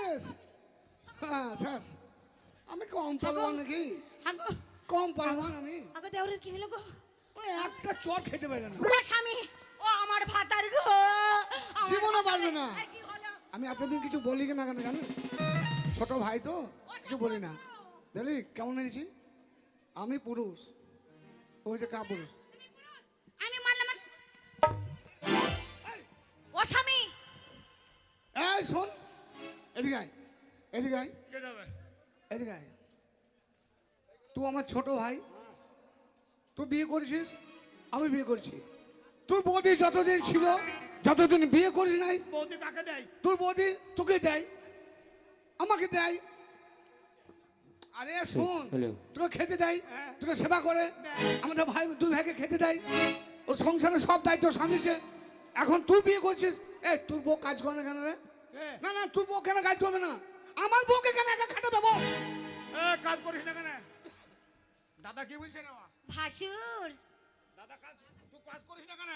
শেষ। হ্যাঁ শেষ। আমি কম পারবো নাকি? হাগো কম পারবো না আমি। হাগো দেওরের কি হলো গো? ওই একটা চট খেতে পারে না। ও স্বামী, ও আমার ভাতার গো। আমার জীবনে ভাতার পারবে না। আর কি হলো? আমি এতদিন কিছু বলি না কেন জানেন? ছোট ভাই তো কিছু বলি না। দেখলি কেমন এনেছি? আমি পুরুষ, ওই যে কা পুরুষ। তুমি পুরুষ, আমি মারলাম। ও স্বামী, এই শোন, এদিকে আয়, এদিকে আয়, কে যাবে? এদিকে আয়। তুই আমার ছোট ভাই, তুই বিয়ে করেছিস, আমি বিয়ে করেছি। তোর বৌদি যতদিন ছিল, যতদিন বিয়ে করিস নাই, বৌদি কাকে দেয়? তোর বৌদি তোকে দেয়, আমাকে দেয়। আরে শোন, তোকে খেতে দেয়, তোকে সেবা করে, আমাদের ভাই দুই ভাইকে খেতে দেয়। ও সংসারের সব দায়িত্ব সামলিছে। এখন তুই বিয়ে করছিস, এ তোর বউ কাজ করে না কেন রে? কে? না না, তোর বউ কেন কাজ করবে না? আমার বউকে কেন একা খাটাবে বল? কাজ করিস না কেন? দাদা কি বলছে রে? ভাসুর, দাদা কাজ, তুই কাজ করিস না কেন?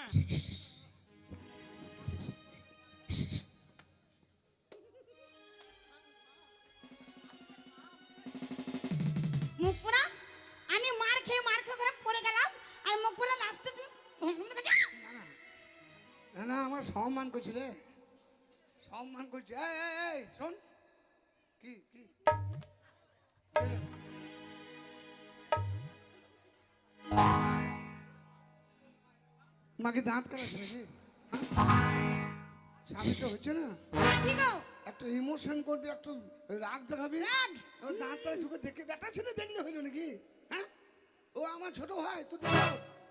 মুখ পোড়া, আমি মার খেয়ে করে পড়ে গেলাম, আর মুখ পোড়া লাস্টে না না, আমার সম্মান করছি রে, সম্মান করছি। এই এই এই শোন, কি কি মাকে দাঁত কাটাচ্ছে নাকি? স্বামী তো হচ্ছে না, কি গো? একটু ইমোশন করবি, একটু রাগ দেখাবি। রাগ? ও দাঁত কাটা চোখে দেখে বেটা ছেলে দেখলে হইলো নাকি? হ্যাঁ, ও আমার ছোট ভাই, তুই দেখ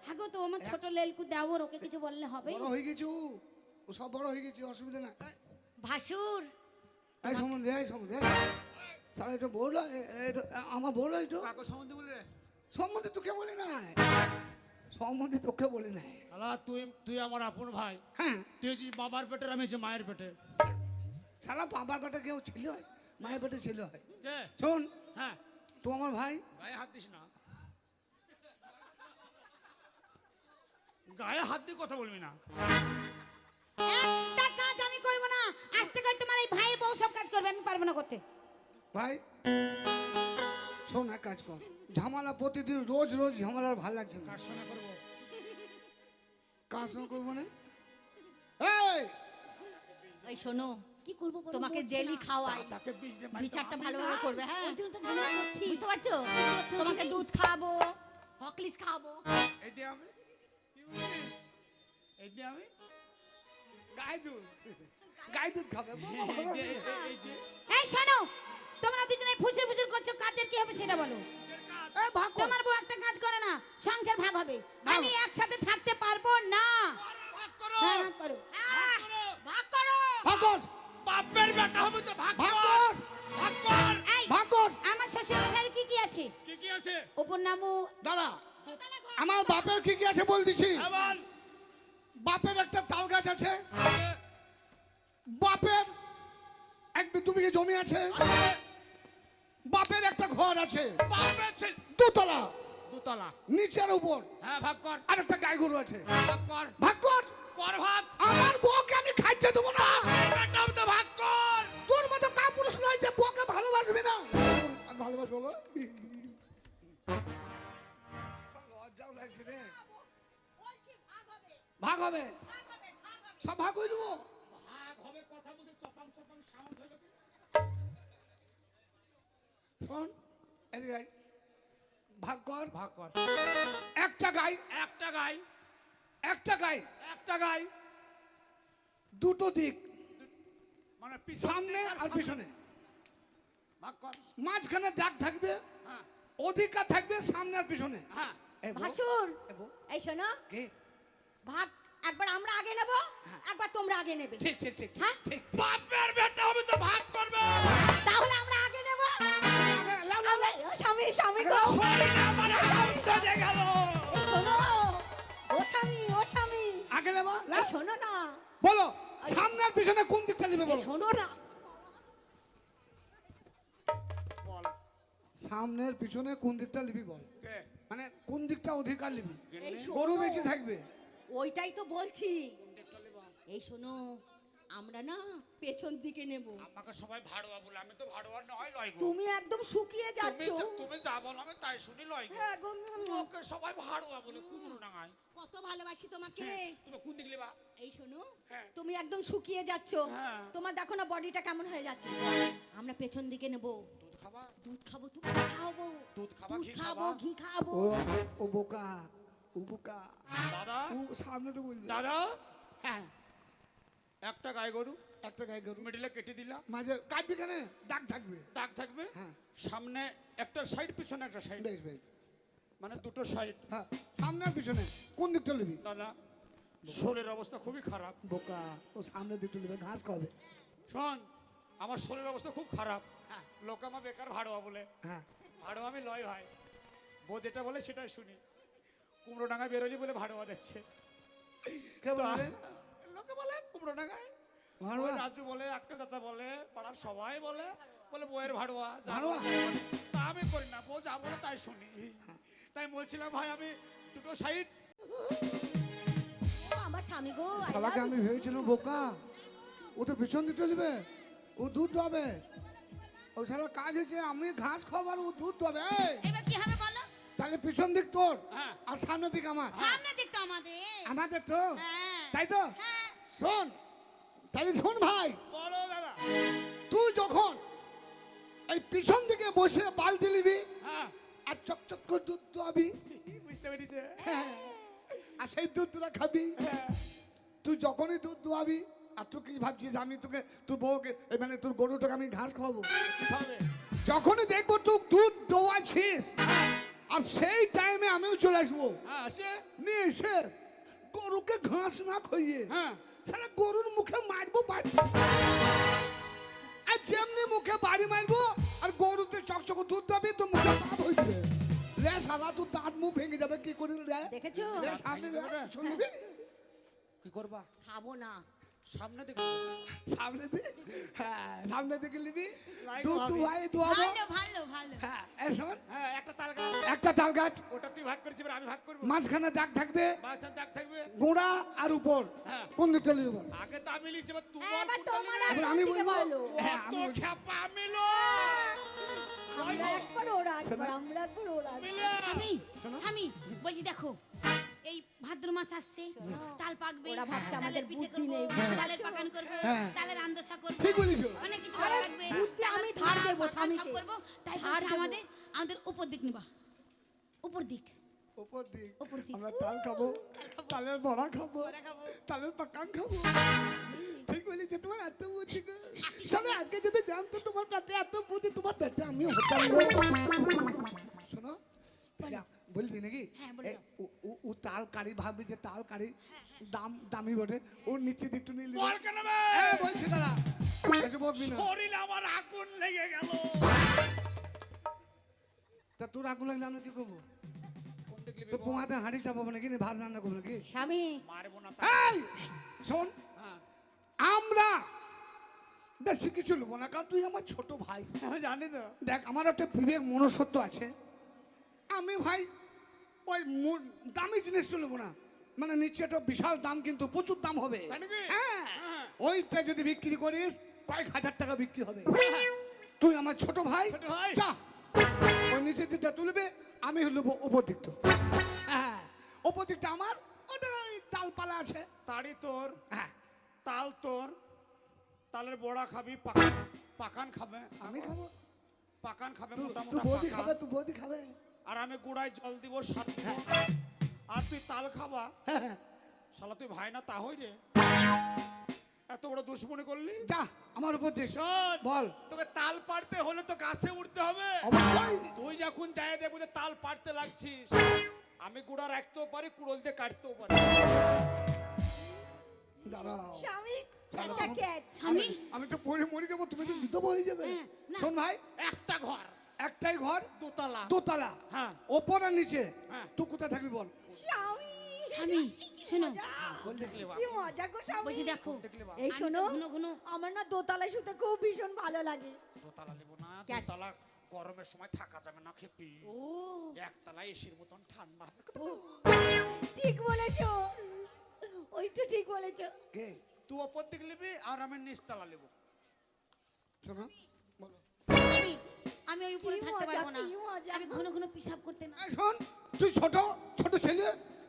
হাগো তো আমার ছোট লেলকু দেওর, ওকে কিছু বললে হবে? বড় হয়ে গেছি, ও সব বড় হয়ে গেছি, অসুবিধা না। ভাসুর, এই সম্বন্ধে, এই সম্বন্ধে সারা এটা বললো, আমার বললো একটু কাকে সম্বন্ধে বলে? সম্বন্ধে তোকে বলি নাই, সম্বন্ধে তোকে বলি নাই। আলা তুই তুই আমার আপন ভাই। হ্যাঁ, তুই হচ্ছিস বাবার পেটের, আমি হচ্ছি মায়ের পেটের। সারা বাবার পেটে কেউ ছিল হয়, মায়ের পেটে ছিল হয়। কে? শোন, হ্যাঁ, তো আমার ভাই, গায়ে হাত দিস না। গায়ে হাত দিয়ে কথা বলবি না। একটা কাজ আমি করব না, আজ থেকে তোমার এই ভাইয়ের বউ সব কাজ করবে, আমি পারবো না করতে। ভাই শোন, এক কাজ কর, ঝামেলা প্রতিদিন রোজ রোজ ঝামেলার ভাল লাগছে না। কার সঙ্গে করবো? কার সঙ্গে করবো না? এই এই শোনো, কি করব বলো? তোমাকে জেলি খাওয়াই, তাকে বিষ দে, বিচারটা ভালোভাবে করবে। হ্যাঁ, ওই জন্য তো ঝামেলা করছি, বুঝতে পারছো? তোমাকে দুধ খাওয়াবো, হকলিস খাওয়াবো। এই দে আমি, কি বলছিস? এই দে আমি, গাই দুধ, গাই দুধ খাবে। এই দে, এই দে। এই শোনো, তোমরা দুজনে ফুসুর ফুসুর করছো, কাজের কি হবে সেটা বলো। এই ভাগ কর। তোমার বউ একটা কাজ করে না, সংসার ভাগ হবে, না। আমি একসাথে থাকতে পারবো না। ভাগ করো, হ্যাঁ, ভাগ করো। ভাগ করো। ভাগ কর, বাপের বেটা হবে তো ভাগ ভাগ কর, কর, ভাগ কর। এই, ভাগ কর। আমার শ্বশুর মশাইয়ের কি কি আছে? কি কি আছে? উপর নামু, দাদা, আমার বাপের কি কি আছে বল দিছি। আবার বাপের একটা তাল গাছ আছে, বাপের এক দু বিঘে জমি আছে, বাপের একটা ঘর আছে বাপের ছেলে দুতলা, দুতলা। নিচের উপর হ্যাঁ, ভাগ কর, আর একটা গাই গরু আছে। ভাগ কর, ভাগ কর। কর ভাগ। আমার বউকে আমি খাইতে দেবো না। বেটা হবে তো ভাগ কর। তোর মতো কাপুরুষ নয় যে বউকে ভালোবাসবে না। ভালোবাসবো বলো? লজ্জাও লাগছে রে। বলছি ভাগ হবে, ভাগ হবে, ভাগ হবে, ভাগ হবে। সব ভাগ হয়ে দেবো। ভাগ হবে কথা বলছে, চপাং চপাং সাউন্ড হলো কি? শোন, এদিকে আয়। ভাগ কর। ভাগ কর। একটা গাই, একটা গাই, একটা গাই, একটা গাই, দুটো দিক, মানে পিছন সামনে দিক আর সামনে। পিছনে। ভাগ কর। মাঝখানে দাগ থাকবে, হ্যাঁ, অধিকার থাকবে সামনে আর পিছনে। হ্যাঁ। এ বউ, ভাসুর, এ বউ, এই শোনো, কে? ভাগ একবার আমরা আগে নেব, একবার তোমরা আগে নেবে। ঠিক ঠিক ঠিক হ্যাঁ? ঠিক। বাপের বেটা হবে তো ভাগ করবে। তাহলে আমরা আগে নেব। লাও, লাও, লাও। ও স্বামী, স্বামী গো। শরীর আমার হাত চলে গেল। এই শোনো, ও স্বামী, ও স্বামী, আগে নেবা, এই লাও। শোনো না, বলো, সামনে আর পিছনে কোন দিকটা নেবে এই বলো? শোনো না। বল। সামনের পিছনে কোন দিকটা নিবি বল? কে? মানে কোন দিকটা অধিকার নিবি? এই শোনো। গরু বেশি থাকবে। ওইটাই তো বলছি। এই শোনো, আমরা না পেছন দিকে নেব। আমাকে সবাই ভাড়ুয়া বলে, আমি তো ভাড়ুয়া নয় লয় গো। তুমি একদম শুকিয়ে যাচ্ছ। তুমি যা বলো আমি তাই শুনি লয় গো। হ্যাঁ গো, ওকে সবাই ভাড়ুয়া বলে, কুমড়ো ডাঙায়। কত ভালোবাসি তোমাকে। তুমি কোন দিকে নেবা? এই শোনো, হ্যাঁ। তুমি একদম শুকিয়ে যাচ্ছ। হ্যাঁ। তোমার দেখো না বডিটা কেমন হয়ে যাচ্ছে। আমরা পেছন দিকে নেব। দুধ খাবা? দুধ খাবো, তুমি খাবো। দুধ খাবা, দুধ ঘি খাবো, খাবা? ঘি খাবো। ও বোকা, ও বোকা, দাদা, ও সামনে তো বলবে। দাদা, হ্যাঁ, একটা গাই গরু একটা গায়ে গরু মিডিলে কেটে দিলা, মাঝে কাটবি কেন? দাগ থাকবে। দাগ থাকবে। হ্যাঁ। সামনে একটা সাইড, পিছনে একটা সাইড, বেশ বেশ। মানে দুটো সাইড। হ্যাঁ, সামনে আর পিছনে কোন দিকটা নিবি? দাদা, শরীরের অবস্থা খুবই খারাপ। বোকা, ও সামনে দিকটা নিবে, ঘাস খাবে। শোন, আমার শরীরের অবস্থা খুব খারাপ। হ্যাঁ। লোক আমার বেকার ভাড়ুয়া বলে। হ্যাঁ, ভাড়ুয়া আমি লয় ভাই, বউ যেটা বলে সেটাই শুনি। কুমড়ো ডাঙায় বেরোলি বলে ভাড়ুয়া যাচ্ছে। কে বলে? লোকে বলে কুমড়ো ডাঙায়, ভাড়ুয়া? রাজু বলে, আক্কেল চাচা বলে, পাড়ার সবাই বলে, বলে বউয়ের ভাড়ুয়া। যা ভাড়ুয়া? বলে তাই বলে। তা আমি করি না, বউ যা বলে তাই শুনি। তাই বলছিলাম ভাই, আমি দুটো সাইড। ও আমার স্বামী গো, I শালাকে love আমি you. ভেবেছিলাম বোকা, ও তো পিছন দিকটা নিবে, ও দুধ দোয়াবে। ও শালা কাজ হয়েছে, আমি ঘাস খাবার, ও দুধ দোয়াবে। এই, এবার কি হবে বলো? তাহলে পিছন দিক তোর হ্যাঁ। আর সামনের দিক আমার। সামনে দিক তো আমাদের। আমাদের তো, হ্যাঁ। তাই তো? হ্যাঁ। শোন, তাহলে শোন ভাই, বলো দাদা। তুই যখন এই পিছন দিকে বসে বালতি নিবি হ্যাঁ, আর চকচক করে দুধ দোয়াবি, বুঝতে পেরেছে। হ্যাঁ, আর সেই দুধ তোরা খাবি। হ্যাঁ। তুই যখনই দুধ দোয়াবি, আর তুই কি ভাবছিস আমি তোকে, তোর বউকে, এই মানে তোর গরুটাকে আমি ঘাস খাওয়াবো? কি খাবে? যখনই দেখবো তুই দুধ দোয়াচ্ছিস, আর সেই টাইমে আমিও চলে আসবো, হ্যাঁ, আসে। নিয়ে এসে গরুকে ঘাস না খাইয়ে হ্যাঁ। সারা গরুর মুখে মারবো বাড়ি, আর যেমনি মুখে বাড়ি মারবো, আর গরুতে চকচক দুধ দেবে তো মুখে দাঁত হইবে, রে সারা তুই দাঁত মুখ ভেঙে যাবে, কি করে রে? দেখেছো? রে সামনে রে, ভেঙে যাবে? শুনবি? কি করবা? খাবো না। সামনে দেখো। সামনে দিকে, হ্যাঁ সামনে দিকে নিবি, লাইক দুধ হবে। দুয়াই দোয়াবো। ভালো ভালো ভালো। হ্যাঁ, এই শোন, হ্যাঁ, একটা তাল গাছ, একটা তাল গাছ, ওটা তুই ভাগ করেছিস, এবার আমি ভাগ করবো। মাঝখানে দাগ থাকবে, বাসার দাগ থাকবে। গোড়া আর উপর, হ্যাঁ। কোন দিকটা নিবি? আগে তো আমি লিখছি, এবার তুই হ্যাঁ, বল এবার কোনটা তোমার নিবি? এবার আমি দিকে বলবো। বলো। হ্যাঁ, কত আমি বলবো। খ্যাপা মিলো। আমরা একবার ওরা একবার, আমরা একবার ওরা একবার। মিলে। স্বামী স্বামী বলছি দেখো, এই ভাদ্র মাস আসছে, তাল পাকবে, ওরা ভাবছে আমাদের তালের পিঠে বুদ্ধি করবো, নেই। তালের পাকান করবো, হ্যাঁ। তালের আন্দোসা করবো, ঠিক বলেছো। অনেক কিছু ভালো লাগবে। বুদ্ধি আমি তালের ধার পাকা, দেবো পাকান স্বামীকে। সব করবো। তাই ধার বলছে দেবো। আমাদের আমাদের উপর দিক নিবা, উপর দিক। উপর দিক, উপর দিক। আমরা তাল খাবো, তালের বড়া খাবো, বড়া খাবো। তালের পাকান খাবো। ঠিক বলেছে, তোমার এত বুদ্ধি গো। শোনো, আগে যদি জানতো তোমার কাছে এত বুদ্ধি, তোমার পেটে আমি হতাম গো। শোনো, বললি নাকি? হ্যাঁ, বলে দাও। ও তাল কারি ভাববে যে তাল কারি দামি বটে, ওর নিচে দিকটু নিলি। বল কেন বে? বলছি দাদা, এসে বকবি না। শরীর আমার আগুন লেগে গেল। তা তোর আগুন লাগলে আমি কি করবো? কোন দিক লিবি তো বল? পোঙাতে হাঁড়ি চাপাবো নাকি, না ভাত রান্না করবো নাকি? স্বামী, মারবো না তা। এই শোন, হ্যাঁ, আমরা বেশি কিছু নেবো না, কারণ তুই আমার ছোট ভাই। আমি জানি তো। দেখ, আমার একটা বিবেক মনুষ্যত্ব আছে, আমি ভাই ওই দামি জিনিস তো নেবো না, মানে নিচে একটা বিশাল দাম, কিন্তু প্রচুর দাম হবে। তাই নাকি? হ্যাঁ, হ্যাঁ। ওইটা যদি বিক্রি করিস কয়েক হাজার টাকা বিক্রি হবে। তুই আমার ছোট ভাই, ছোট ভাই। যা ওই নিচের দিকটা তুলবে, আমি নেবো ওপর দিকটা। হ্যাঁ, ওপর দিকটা আমার, ওটা ডালপালা আছে। তাড়ি তোর, হ্যাঁ, তাল তোর, তালের বড়া খাবি, পাকান পাকান খাবে, আমি খাবো, পাকান খাবে, তুই মোটা তুই মোটা বৌদি পাকান। খাবে, তুই বৌদি খাবে। আর আমি গুড়ায় জল দিব, সাত দিব। আর তুই তাল খাবা। হ্যাঁ, হ্যাঁ, শালা তুই ভাই না তা হই রে, এত বড় দুশ্মনী করলি। যা আমার উপর দিক, শোন, বল। তোকে তাল পাড়তে হলে তো গাছে উঠতে হবে। অবশ্যই। তুই যখন যাই দেখবো যে তাল পাড়তে লাগছিস, আমি গুড়া রাখতেও পারি, কুড়োল দিয়ে কাটতেও পারি। দাঁড়াও, স্বামী, চেঁচা ক্যাচ। স্বামী আমি তো পড়ে মরে যাবো, তুমি তো বিধবা হয়ে যাবে। হ্যাঁ, না। শোন ভাই, একটা ঘর, একটাই ঘর, দোতলা। দোতলা, হ্যাঁ। ওপর আর নিচে। হ্যাঁ। তুই কোথায় থাকবি বল? স্বামী, স্বামী শোনো, কোন দেখলি বা? কি মজা গো স্বামী। বলছি দেখো, দেখলি বা? এই আমি শোনো, তো ঘন ঘন আমার না দোতলায় শুতে খুব ভীষণ ভালো লাগে। দোতলা নেবো না, কেন? দোতলা গরমের সময় থাকা যাবে না খেপি। ও, একতলা এসির মতন ঠান্ডা। ও, ঠিক বলেছো, ওইটা ঠিক বলেছো। কে? তুই ওপর দিকে নিবি আর আমি নিচতলা নেবো। শোনো বলো আমি আমি ওই উপরে কি থাকতে মজা, পারবো না। কি মজা। আমি ঘন ঘন পিসাব করতে না। এই শোন, তুই ছোট ছোট ছেলে,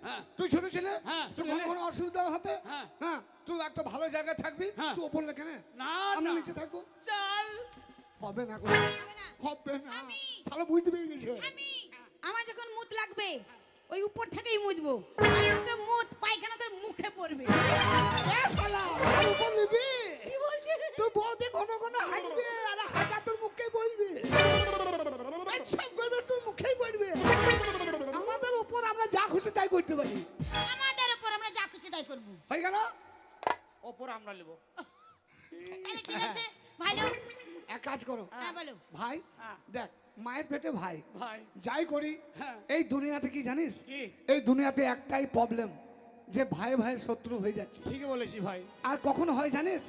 হ্যাঁ তুই ছোট ছেলে, হ্যাঁ, তুই ছেলে। কোনো অসুবিধা হবে? হ্যাঁ। হ্যাঁ, তুই একটা ভালো জায়গায় থাকবি, হ্যাঁ। তুই ওপরে কেন? না আমি না নিচে থাকবো। চল হবে না গো, হবে না। হবে না। স্বামী। শালা বুঝতে পেরে গেছে। আমি আমার যখন মুত লাগবে ওই উপর থেকেই মুতবো। আর তো মুত পায়খানা তোর মুখে পড়বে। এ শালা, আর উপর নিবি? তুই বউকে ঘন ঘন হাঁটবে, আর হাঁটা তোর মুখেই বলবি। সব করবে তোর মুখেই বলবি। আমাদের উপর আমরা যা খুশি তাই করতে পারি। আমাদের উপর আমরা যা খুশি তাই করবো। হয়ে গেল? ওপর আমরা নেবো। তাহলে ঠিক আছে ভালো। এক কাজ করো হ্যাঁ বলো। ভাই, হ্যাঁ। দেখ মায়ের পেটে ভাই, ভাই যাই করি হ্যাঁ। এই দুনিয়াতে কি জানিস, কি? এই দুনিয়াতে একটাই প্রবলেম, যে ভাই ভাই শত্রু হয়ে যাচ্ছে। ঠিকই বলেছি ভাই। আর কখন হয় জানিস,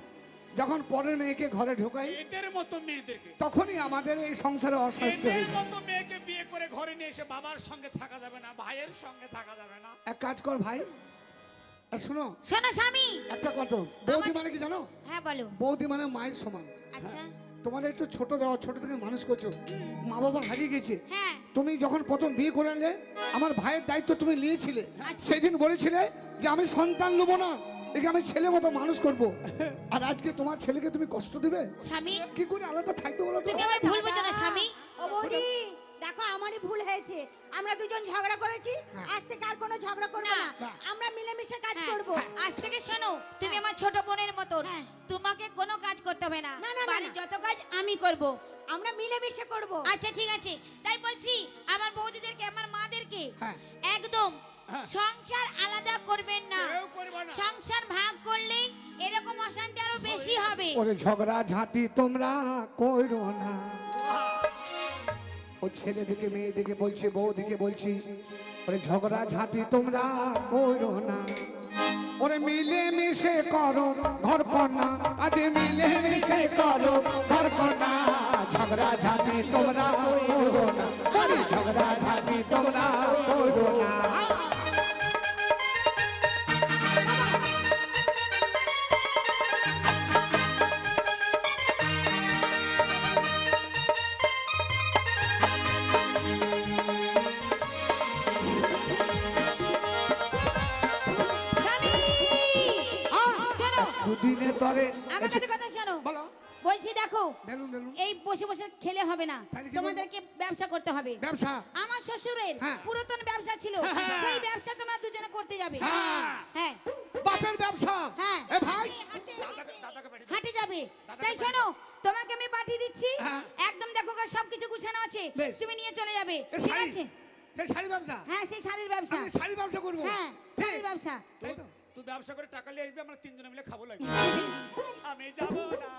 যখন পরের মেয়েকে ঘরে ঢোকাই এদের মতো মেয়েদেরকে, তখনই আমাদের এই সংসারে অশান্তি হয়ে এদের যায়। মতো মেয়েকে বিয়ে করে ঘরে নিয়ে এসে বাবার সঙ্গে থাকা যাবে না, ভাইয়ের সঙ্গে থাকা যাবে না। এক কাজ কর ভাই, আর শোনো শোনো স্বামী। একটা কথা, বৌদি মানে কি জানো? হ্যাঁ বলো। বৌদি মানে মায়ের সমান। আচ্ছা তোমার একটু ছোট দেওয়া, ছোট থেকে মানুষ করছো, মা বাবা হারিয়ে গেছে। হ্যাঁ তুমি যখন প্রথম বিয়ে করে এলে, আমার ভাইয়ের দায়িত্ব তুমি নিয়েছিলে। আচ্ছা। সেদিন বলেছিলে যে আমি সন্তান নেবো না, একে আমি ছেলে মতো মানুষ করব। আর আজকে তোমার ছেলেকে তুমি কষ্ট দিবে? স্বামী কি করে আলাদা থাকবে বলো তো? তুমি আমায় ভুল বোঝো না স্বামী। ও বৌদি দেখো আমারই ভুল হয়েছে, আমরা দুজন ঝগড়া করেছি, হ্যাঁ। আজ থেকে আর কোনো ঝগড়া করবো না। না, আমরা মিলেমিশে কাজ হ্যাঁ, করব। আজ থেকে শোনো তুমি আমার ছোট বোনের মতন। হ্যাঁ। তোমাকে কোনো কাজ করতে হবে না। না, না, না, বাড়ির না। যত কাজ আমি করব। আমরা মিলেমিশে করব। আচ্ছা ঠিক আছে, তাই বলছি আমার বৌদিদেরকে আমার মাদেরকে হ্যাঁ। একদম হ্যাঁ। সংসার আলাদা করবেন না। কেউ করবে না। সংসার ভাগ করলেই এরকম অশান্তি আরো বেশি হবে। ওরে ঝগড়া ঝাঁটি তোমরা কইরো না। ও ছেলে দিকে মেয়ে দিকে বলছি, বউ দিকে বলছি, ওরে ঝগড়া ঝাঁটি তোমরা কইরো না। ওরে মিলে মিশে করো ঘর কন্যা, আজ মিলে মিশে করো ঘর কন্যা। ঝগড়া ঝাঁটি তোমরা কইরো না, ওরে ঝগড়া ঝাঁটি তোমরা কইরো না। স্বামী, শোনো দুদিনে তরে আমার কাছে কথা শোনো। বলো। বলছি দেখো বেলুন বেলুন এই বসে বসে খেলে হবে না, তাহলে কি তোমাদেরকে ব্যবসা করতে হবে। ব্যবসা। আমার শ্বশুরের হ্যাঁ। পুরাতন ব্যবসা ছিল, হ্যাঁ। সেই ব্যবসা তোমরা দুজনে করতে যাবে। হ্যাঁ। হ্যাঁ বাপের ব্যবসা। হ্যাঁ। এ ভাই, দাদাকে পাঠিয়ে হাঁটে যাবে। তাই শোনো তোমাকে আমি পাঠিয়ে দিচ্ছি, হ্যাঁ। একদম দেখো সবকিছু গুছানো আছে, বেশ। তুমি নিয়ে চলে যাবে। এ ঠিক শাড়ি, আছে? এ শাড়ি ব্যবসা। হ্যাঁ সেই শাড়ির ব্যবসা। আমি শাড়ি ব্যবসা করবো। হ্যাঁ শাড়ির ব্যবসা। তাই তো? তুই ব্যবসা করে টাকা নিয়ে আসবি, আমরা তিনজনে মিলে খাবো লাগবে। আমি যাব না,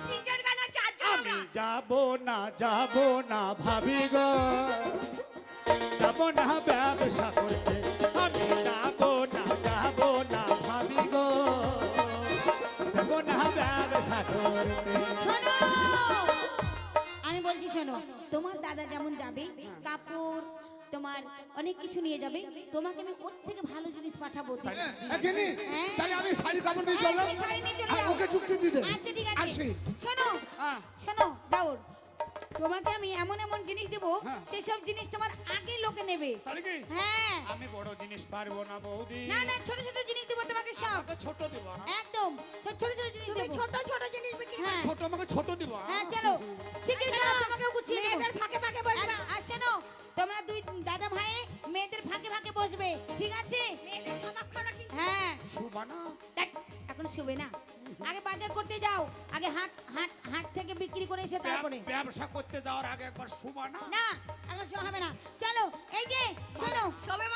তিনজন কেন চারজন আমি আমরা? যাব না ভাবি গো, যাব না ব্যবসা করতে। আমি যাব না ভাবি গো, যাব না ব্যবসা করতে। শোনো আমি বলছি শোনো, তোমার দাদা যেমন যাবে কাপড় তোমার অনেক কিছু নিয়ে যাবে, তোমাকে আমি ওর থেকে ভালো জিনিস পাঠাবো। এখানে হ্যাঁ। তাহলে আমি শাড়ি কাপড় নিয়ে হ্যাঁ, চললাম। তুমি শাড়ি নিয়ে চলে আর যাও। ওকে যুক্তি দিতে। আচ্ছা ঠিক আছে আসি। শোনো হ্যাঁ। শোনো দাউর, তোমাকে আমি এমন এমন জিনিস দেবো হ্যাঁ। সেসব জিনিস তোমার আগে লোকে নেবে। তাহলে কি হ্যাঁ আমি বড় জিনিস পারবো না বৌদি? না না ছোট ছোট জিনিস দেবো তোমাকে সব, আমাকে ছোট দিব না। একদম ছোট ছোট জিনিস দেবো। ছোট ছোট জিনিস বিক্রি করো। হ্যাঁ ছোট আমাকে ছোট দিব। হ্যাঁ চলো শিগগিরই চলো, তোমাকেও গুছিয়ে দেবো। মেয়েদের ফাঁকে ফাঁকে বসবা। আর শোনো তোমরা দুই দাদা ভাই মেয়েদের ফাঁকে ফাঁকে বসবে, ঠিক আছে? হ্যাঁ সুবানা দেখ, এখন শুবে না, আগে বাজার করতে যাও, আগে হাট হাট হাট থেকে বিক্রি করে এসে তারপরে। ব্যবসা করতে যাওয়ার আগে একবার সুবানা। না এখন শো হবে না, চলো এই যে শোনো সবে